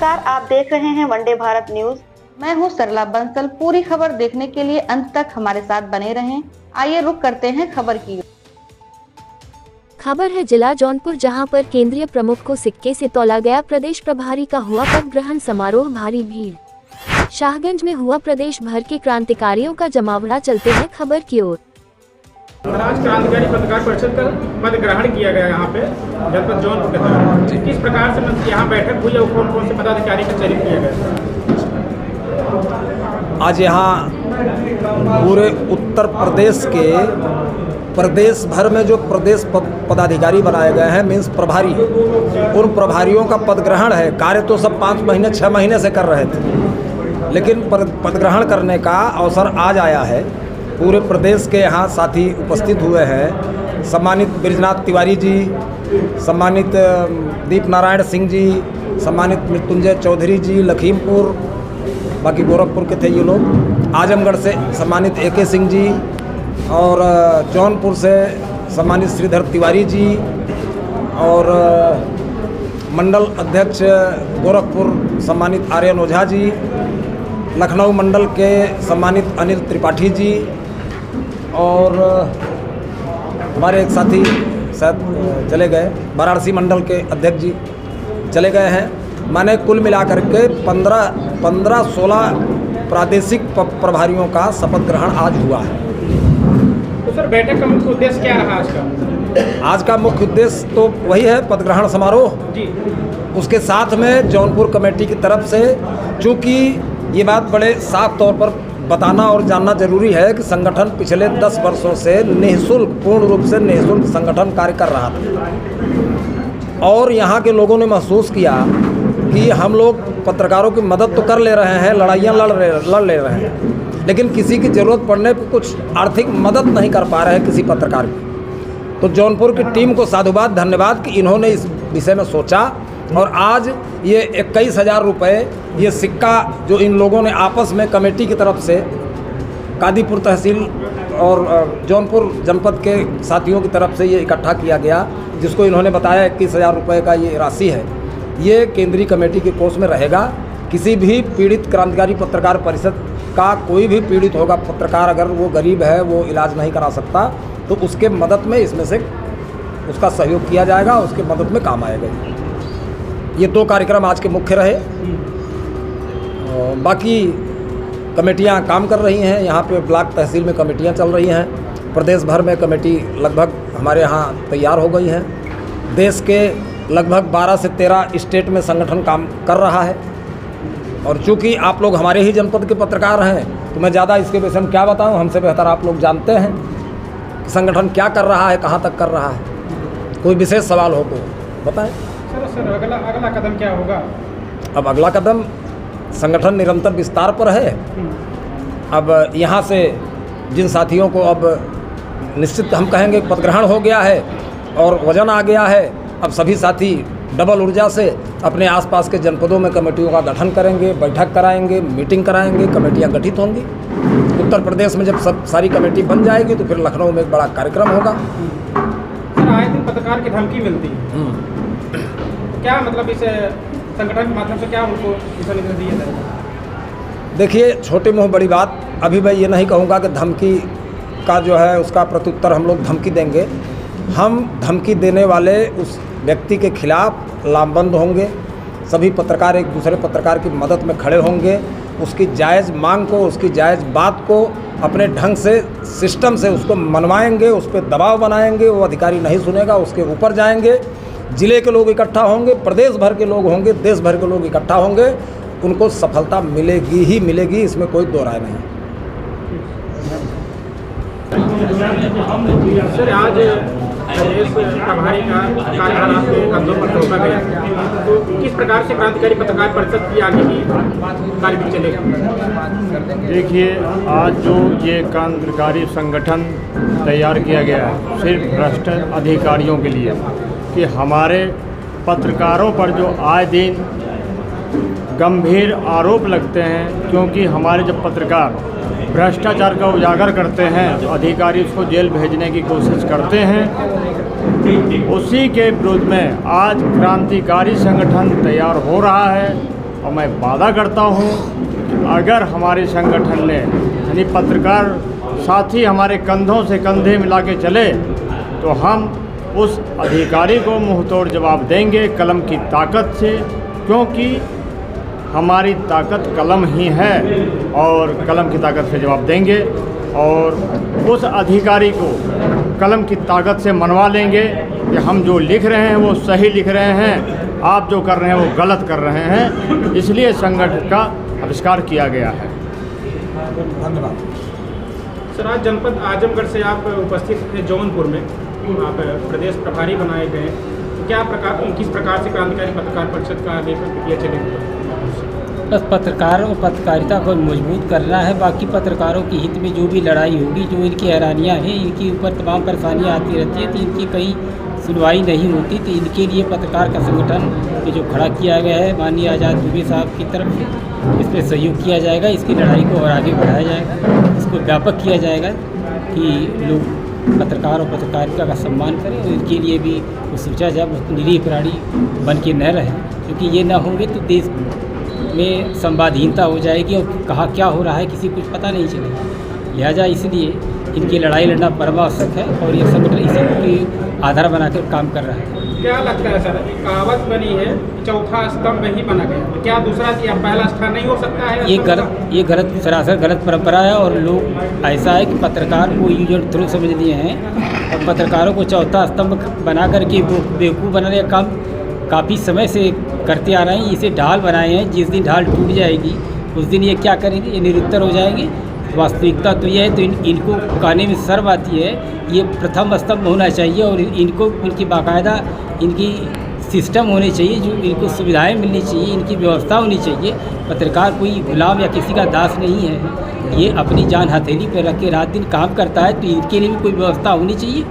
नमस्कार, आप देख रहे हैं वनडे भारत न्यूज। मैं हूं सरला बंसल। पूरी खबर देखने के लिए अंत तक हमारे साथ बने रहें। आइए रुक करते हैं खबर की। खबर है जिला जौनपुर, जहां पर केंद्रीय प्रमुख को सिक्के से तौला गया। प्रदेश प्रभारी का हुआ पद ग्रहण समारोह, भारी भीड़। शाहगंज में हुआ प्रदेश भर के क्रांतिकारियों का जमावड़ा। चलते हैं खबर की ओर। आज क्रांतिकारी पत्रकार परिषद का पद ग्रहण किया गया यहाँ पे जनपद जौनपुर के तहत। किस प्रकार से यहाँ बैठक हुई और कौन कौन से पदाधिकारी का चयन किया गया? आज यहाँ पूरे उत्तर प्रदेश के प्रदेश भर में जो प्रदेश पदाधिकारी बनाए गए हैं, मीन्स प्रभारी, उन प्रभारियों का पद ग्रहण है। कार्य तो सब 5 महीने 6 महीने से कर रहे थे, लेकिन पद ग्रहण करने का अवसर आज आया है। पूरे प्रदेश के यहाँ साथी उपस्थित हुए हैं। सम्मानित बृजनाथ तिवारी जी, सम्मानित दीप नारायण सिंह जी, सम्मानित मृत्युंजय चौधरी जी लखीमपुर, बाकी गोरखपुर के थे ये लोग। आजमगढ़ से सम्मानित AK सिंह जी और जौनपुर से सम्मानित श्रीधर तिवारी जी और मंडल अध्यक्ष गोरखपुर सम्मानित आर्यन ओझा जी, लखनऊ मंडल के सम्मानित अनिल त्रिपाठी जी और हमारे एक साथी शायद चले गए, वाराणसी मंडल के अध्यक्ष जी चले गए हैं। माने कुल मिलाकर के 15-16 प्रादेशिक प्रभारियों का शपथ ग्रहण आज हुआ है। तो सर, बैठक का मुख्य उद्देश्य क्या रहा आज का? आज का मुख्य उद्देश्य तो वही है, पद ग्रहण समारोह जी। उसके साथ में जौनपुर कमेटी की तरफ से, चूँकि ये बात बड़े साफ तौर पर बताना और जानना जरूरी है कि संगठन पिछले 10 वर्षों से निःशुल्क, पूर्ण रूप से निःशुल्क संगठन कार्य कर रहा था और यहाँ के लोगों ने महसूस किया कि हम लोग पत्रकारों की मदद तो कर ले रहे हैं, लड़ाइयाँ लड़ ले रहे हैं, लेकिन किसी की ज़रूरत पड़ने पर कुछ आर्थिक मदद नहीं कर पा रहे हैं किसी पत्रकार की। तो जौनपुर की टीम को साधुवाद, धन्यवाद कि इन्होंने इस विषय में सोचा और आज ये 21,000 रुपये ये सिक्का जो इन लोगों ने आपस में कमेटी की तरफ से कादीपुर तहसील और जौनपुर जनपद के साथियों की तरफ से ये इकट्ठा किया गया, जिसको इन्होंने बताया 21,000 रुपये का ये राशि है। ये केंद्रीय कमेटी के कोष में रहेगा। किसी भी पीड़ित क्रांतिकारी पत्रकार परिषद का कोई भी पीड़ित होगा पत्रकार, अगर वो गरीब है, वो इलाज नहीं करा सकता, तो उसके मदद में इसमें से उसका सहयोग किया जाएगा, उसके मदद में काम आएगा। ये 2 कार्यक्रम आज के मुख्य रहे। बाकी कमेटियां काम कर रही हैं। यहाँ पे ब्लॉक तहसील में कमेटियां चल रही हैं। प्रदेश भर में कमेटी लगभग हमारे यहाँ तैयार हो गई हैं। देश के लगभग 12 से 13 स्टेट में संगठन काम कर रहा है और चूँकि आप लोग हमारे ही जनपद के पत्रकार हैं, तो मैं ज़्यादा इसके विषय में क्या बताऊँ, हमसे बेहतर आप लोग जानते हैं कि संगठन क्या कर रहा है, कहाँ तक कर रहा है। कोई विशेष सवाल हो तो बताएँ। सर, अगला कदम क्या होगा? अब अगला कदम, संगठन निरंतर विस्तार पर है। अब यहाँ से जिन साथियों को अब निश्चित हम कहेंगे पदग्रहण हो गया है और वजन आ गया है, अब सभी साथी डबल ऊर्जा से अपने आसपास के जनपदों में कमेटियों का गठन करेंगे, बैठक कराएंगे, मीटिंग कराएंगे, कमेटियाँ गठित होंगी। उत्तर प्रदेश में जब सब सारी कमेटी बन जाएगी तो फिर लखनऊ में एक बड़ा कार्यक्रम होगा। सर, आए दिन पत्रकार की धमकी मिलती है, क्या मतलब इस संगठन के माध्यम से क्या उनको दिशा निर्देश दिए जाए? देखिए, छोटे मुँह बड़ी बात। अभी मैं ये नहीं कहूँगा कि धमकी का जो है उसका प्रत्युत्तर हम लोग धमकी देंगे। हम धमकी देने वाले उस व्यक्ति के खिलाफ लामबंद होंगे। सभी पत्रकार एक दूसरे पत्रकार की मदद में खड़े होंगे। उसकी जायज़ मांग को, उसकी जायज़ बात को अपने ढंग से, सिस्टम से उसको मनवाएंगे, उस पर दबाव बनाएंगे। वो अधिकारी नहीं सुनेगा, उसके ऊपर जाएंगे। जिले के लोग इकट्ठा होंगे, प्रदेश भर के लोग होंगे, देश भर के लोग इकट्ठा होंगे। उनको सफलता मिलेगी ही मिलेगी, इसमें कोई दो राय नहीं। सर, आज प्रदेश प्रभारी का कार्यभार आपके कंधों पर सौंपा गया, तो किस प्रकार से क्रांतिकारी पत्रकार परिषद की आगे की कार्य चलेगा? देखिए, आज जो ये क्रांतिकारी संगठन तैयार किया गया है सिर्फ भ्रष्ट अधिकारियों के लिए, कि हमारे पत्रकारों पर जो आए दिन गंभीर आरोप लगते हैं, क्योंकि हमारे जब पत्रकार भ्रष्टाचार का उजागर करते हैं तो अधिकारी उसको जेल भेजने की कोशिश करते हैं। उसी के विरोध में आज क्रांतिकारी संगठन तैयार हो रहा है और मैं वादा करता हूँ कि अगर हमारे संगठन ने यानी पत्रकार साथी हमारे कंधों से कंधे मिला के चले तो हम उस अधिकारी को मुंहतोड़ जवाब देंगे कलम की ताकत से, क्योंकि हमारी ताकत कलम ही है और कलम की ताकत से जवाब देंगे और उस अधिकारी को कलम की ताकत से मनवा लेंगे कि हम जो लिख रहे हैं वो सही लिख रहे हैं, आप जो कर रहे हैं वो गलत कर रहे हैं। इसलिए संगठन का आविष्कार किया गया है। धन्यवाद। सर, आज जनपद आजमगढ़ से आप उपस्थित थे जौनपुर में, आप प्रदेश प्रभारी बनाए गए, तो क्या किस प्रकार से क्रांतिकारी पत्रकार परिषद का आगे प्रक्रिया चलेगी? बस पत्रकार और पत्रकारिता को मजबूत करना है। बाकी पत्रकारों के हित में जो भी लड़ाई होगी, जो इनकी हैरानियाँ हैं, इनके ऊपर तमाम परेशानियाँ आती रहती हैं, तो इनकी कहीं सुनवाई नहीं होती, तो इनके लिए पत्रकार का संगठन ये जो खड़ा किया गया है माननीय आज़ाद दुबे साहब की तरफ से, इस पर सहयोग किया जाएगा, इसकी लड़ाई को और आगे बढ़ाया जाएगा, इसको व्यापक किया जाएगा कि लोग पत्रकार और पत्रकारिता का सम्मान करें और इनके लिए भी वो सोचा जाए निरीह प्राणी बन के न रहें, क्योंकि ये ना होंगे तो देश में संवादहीनता हो जाएगी और कहाँ क्या हो रहा है किसी को कुछ पता नहीं चलेगा। लिहाजा इसलिए इनकी लड़ाई लड़ना परमावश्यक है और ये संगठन इसी के आधार बनाकर काम कर रहा है। क्या लगता है सर, कहावत बनी है चौथा स्तंभ ही बना गया, तो क्या दूसरा या पहला स्थान नहीं हो सकता है? ये गलत सरासर गलत परंपरा है और लोग ऐसा है कि पत्रकार को यूज एंड थ्रो समझ लिए हैं और पत्रकारों को चौथा स्तंभ बना करके बेवकूफ़ बनाने का काम काफ़ी समय से करते आ रहे हैं। इसे ढाल बनाए हैं, जिस दिन ढाल टूट जाएगी उस दिन ये क्या करेंगे, ये निरुत्तर हो जाएंगे। वास्तविकता तो यह है, तो इनको कहने में शर्म आती है, ये प्रथम स्तंभ होना चाहिए और इनको इनकी बाकायदा इनकी सिस्टम होने चाहिए, जो इनको सुविधाएं मिलनी चाहिए, इनकी व्यवस्था होनी चाहिए। पत्रकार कोई गुलाम या किसी का दास नहीं है, ये अपनी जान हथेली पर रख के रात दिन काम करता है, तो इनके लिए भी कोई व्यवस्था होनी चाहिए।